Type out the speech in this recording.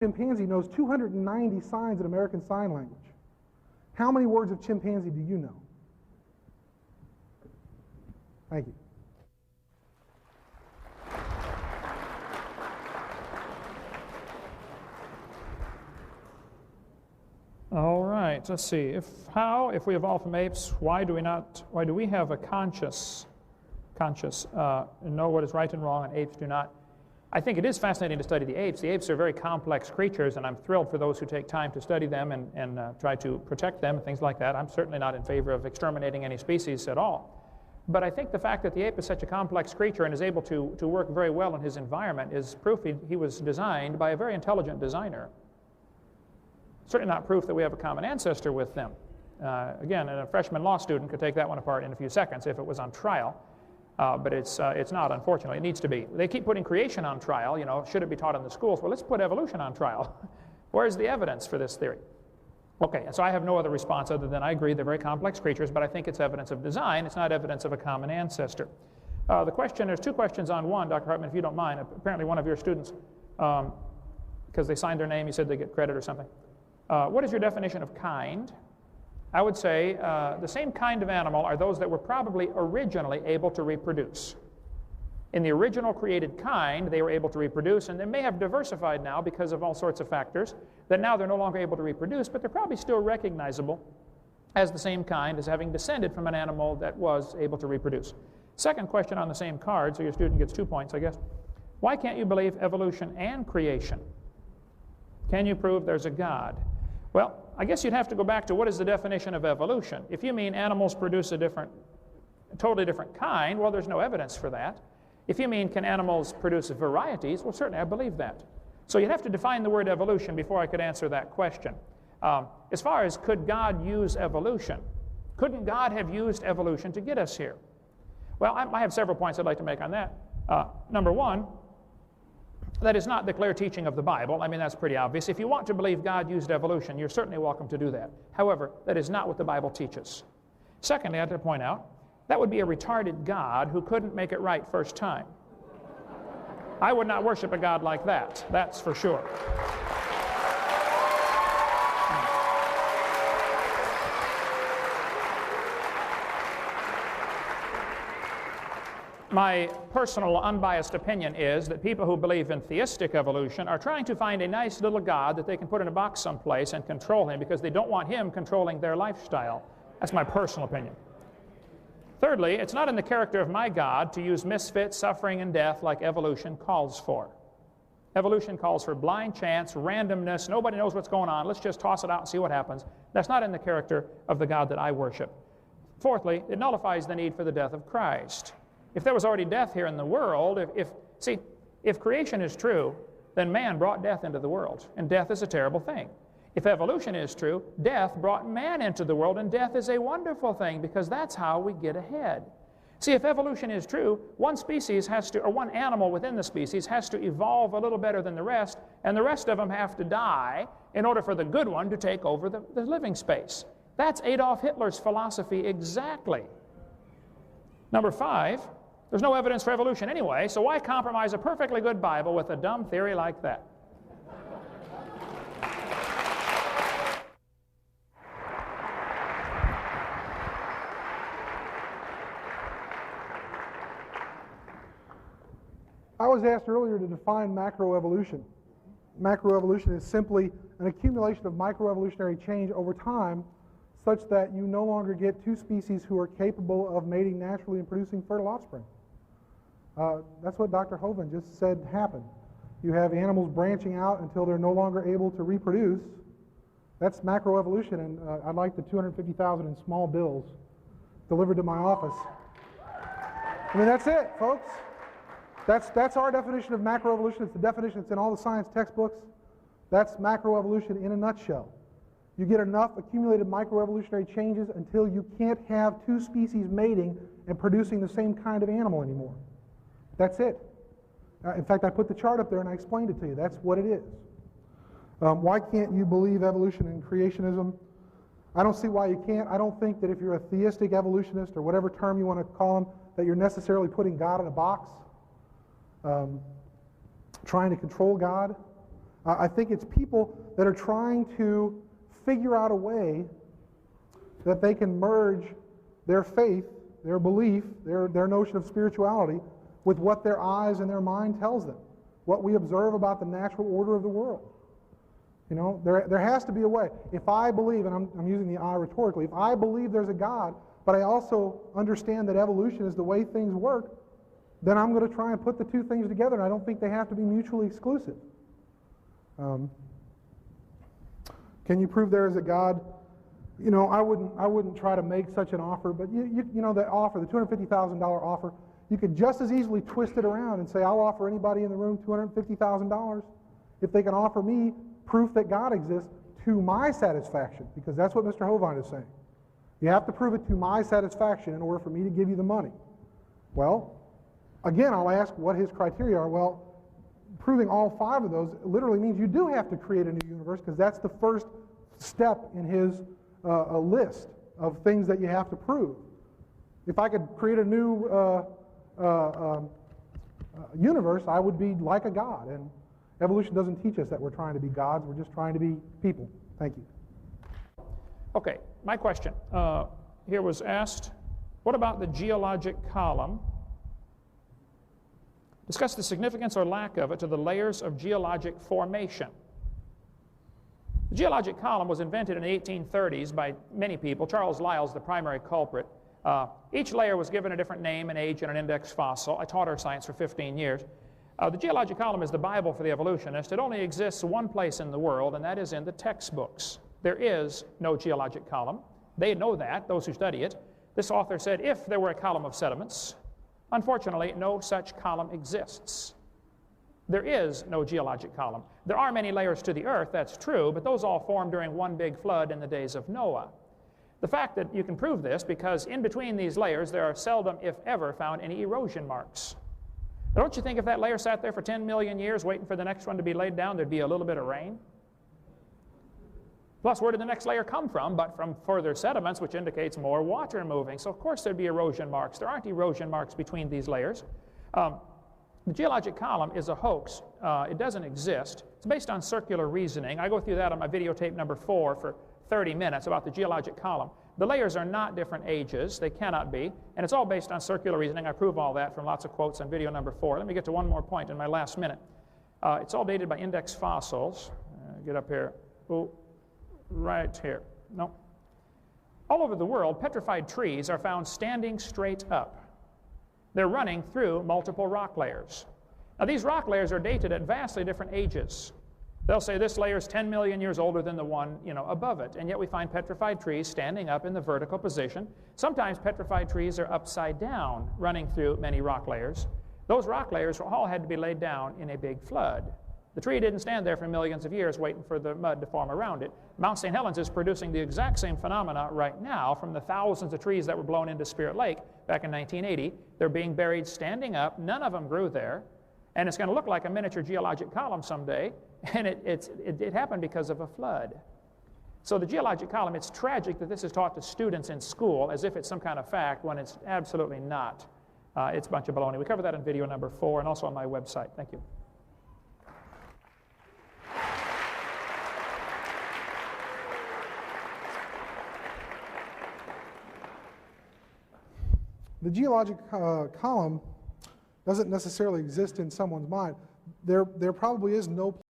chimpanzee knows 290 signs in American Sign Language. How many words of chimpanzee do you know? Thank you. All right, let's see. If we evolved from apes, why do we have a conscious know what is right and wrong, and apes do not? I think it is fascinating to study the apes. The apes are very complex creatures, and I'm thrilled for those who take time to study them and try to protect them and things like that. I'm certainly not in favor of exterminating any species at all. But I think the fact that the ape is such a complex creature and is able to work very well in his environment is proof he was designed by a very intelligent designer. Certainly not proof that we have a common ancestor with them. Again, a freshman law student could take that one apart in a few seconds if it was on trial. But it's not, unfortunately. It needs to be. They keep putting creation on trial. You know, should it be taught in the schools? Well, let's put evolution on trial. Where's the evidence for this theory? Okay, and so I have no other response other than I agree they're very complex creatures, but I think it's evidence of design. It's not evidence of a common ancestor. There's two questions on one, Dr. Hartman, if you don't mind. Apparently one of your students, because they signed their name, you said they get credit or something. What is your definition of kind? I would say the same kind of animal are those that were probably originally able to reproduce. In the original created kind, they were able to reproduce, and they may have diversified now because of all sorts of factors, that now they're no longer able to reproduce, but they're probably still recognizable as the same kind, as having descended from an animal that was able to reproduce. Second question on the same card, so your student gets 2 points, I guess. Why can't you believe evolution and creation? Can you prove there's a God? Well, I guess you'd have to go back to what is the definition of evolution. If you mean animals produce a totally different kind, well, there's no evidence for that. If you mean can animals produce varieties, well, certainly I believe that. So you'd have to define the word evolution before I could answer that question. As far as could God use evolution, couldn't God have used evolution to get us here? Well, I have several points I'd like to make on that. Number one, that is not the clear teaching of the Bible. I mean, that's pretty obvious. If you want to believe God used evolution, you're certainly welcome to do that. However, that is not what the Bible teaches. Secondly, I have to point out, that would be a retarded God who couldn't make it right first time. I would not worship a God like that, that's for sure. My personal unbiased opinion is that people who believe in theistic evolution are trying to find a nice little God that they can put in a box someplace and control him because they don't want him controlling their lifestyle. That's my personal opinion. Thirdly, it's not in the character of my God to use misfits, suffering, and death like evolution calls for. Evolution calls for blind chance, randomness, nobody knows what's going on, let's just toss it out and see what happens. That's not in the character of the God that I worship. Fourthly, it nullifies the need for the death of Christ. If there was already death here in the world, if creation is true, then man brought death into the world, and death is a terrible thing. If evolution is true, death brought man into the world, and death is a wonderful thing because that's how we get ahead. See, if evolution is true, one species has to, or one animal within the species has to evolve a little better than the rest, and the rest of them have to die in order for the good one to take over the living space. That's Adolf Hitler's philosophy exactly. Number 5, there's no evidence for evolution anyway, so why compromise a perfectly good Bible with a dumb theory like that? I was asked earlier to define macroevolution. Macroevolution is simply an accumulation of microevolutionary change over time such that you no longer get two species who are capable of mating naturally and producing fertile offspring. That's what Dr. Hovind just said happened. You have animals branching out until they're no longer able to reproduce. That's macroevolution, and I'd like the 250,000 in small bills delivered to my office. I mean, that's it, folks. That's our definition of macroevolution. It's the definition that's in all the science textbooks. That's macroevolution in a nutshell. You get enough accumulated microevolutionary changes until you can't have two species mating and producing the same kind of animal anymore. That's it. In fact, I put the chart up there and I explained it to you. That's what it is. Why can't you believe evolution and creationism? I don't see why you can't. I don't think that if you're a theistic evolutionist or whatever term you want to call them, that you're necessarily putting God in a box, trying to control God. I think it's people that are trying to figure out a way that they can merge their faith, their belief, their notion of spirituality with what their eyes and their mind tells them, what we observe about the natural order of the world. You know, there has to be a way. If I believe, and I'm using the I rhetorically, if I believe there's a God, but I also understand that evolution is the way things work, then I'm going to try and put the two things together, and I don't think they have to be mutually exclusive. Can you prove there is a God? You know, I wouldn't try to make such an offer, but you know, the offer, the $250,000 offer, you could just as easily twist it around and say, I'll offer anybody in the room $250,000 if they can offer me proof that God exists to my satisfaction, because that's what Mr. Hovind is saying. You have to prove it to my satisfaction in order for me to give you the money. Well, again, I'll ask what his criteria are. Well, proving all five of those literally means you do have to create a new universe, because that's the first step in his list of things that you have to prove. If I could create a new universe, I would be like a god. And evolution doesn't teach us that we're trying to be gods. We're just trying to be people. Thank you. Okay, my question here was asked, what about the geologic column? Discuss the significance or lack of it to the layers of geologic formation. The geologic column was invented in the 1830s by many people. Charles Lyell's the primary culprit. Each layer was given a different name and age and an index fossil. I taught earth science for 15 years. The geologic column is the Bible for the evolutionist. It only exists one place in the world, and that is in the textbooks. There is no geologic column. They know that, those who study it. This author said if there were a column of sediments, unfortunately, no such column exists. There is no geologic column. There are many layers to the earth, that's true, but those all formed during one big flood in the days of Noah. The fact that you can prove this because in between these layers there are seldom, if ever, found any erosion marks. Now, don't you think if that layer sat there for 10 million years waiting for the next one to be laid down, there'd be a little bit of rain? Plus, where did the next layer come from? But from further sediments, which indicates more water moving. So, of course, there'd be erosion marks. There aren't erosion marks between these layers. The geologic column is a hoax. It doesn't exist. It's based on circular reasoning. I go through that on my videotape number 4 for 30 minutes about the geologic column. The layers are not different ages. They cannot be. And it's all based on circular reasoning. I prove all that from lots of quotes on video number 4. Let me get to one more point in my last minute. It's all dated by index fossils. Get up here. Oh, right here. No. All over the world, petrified trees are found standing straight up. They're running through multiple rock layers. Now, these rock layers are dated at vastly different ages. They'll say this layer is 10 million years older than the one, above it, and yet we find petrified trees standing up in the vertical position. Sometimes petrified trees are upside down, running through many rock layers. Those rock layers all had to be laid down in a big flood. The tree didn't stand there for millions of years waiting for the mud to form around it. Mount St. Helens is producing the exact same phenomena right now from the thousands of trees that were blown into Spirit Lake back in 1980. They're being buried standing up. None of them grew there. And it's going to look like a miniature geologic column someday. And it happened because of a flood. So the geologic column, it's tragic that this is taught to students in school as if it's some kind of fact when it's absolutely not. It's a bunch of baloney. We cover that in video number 4 and also on my website. Thank you. The geologic column doesn't necessarily exist in someone's mind. There probably is no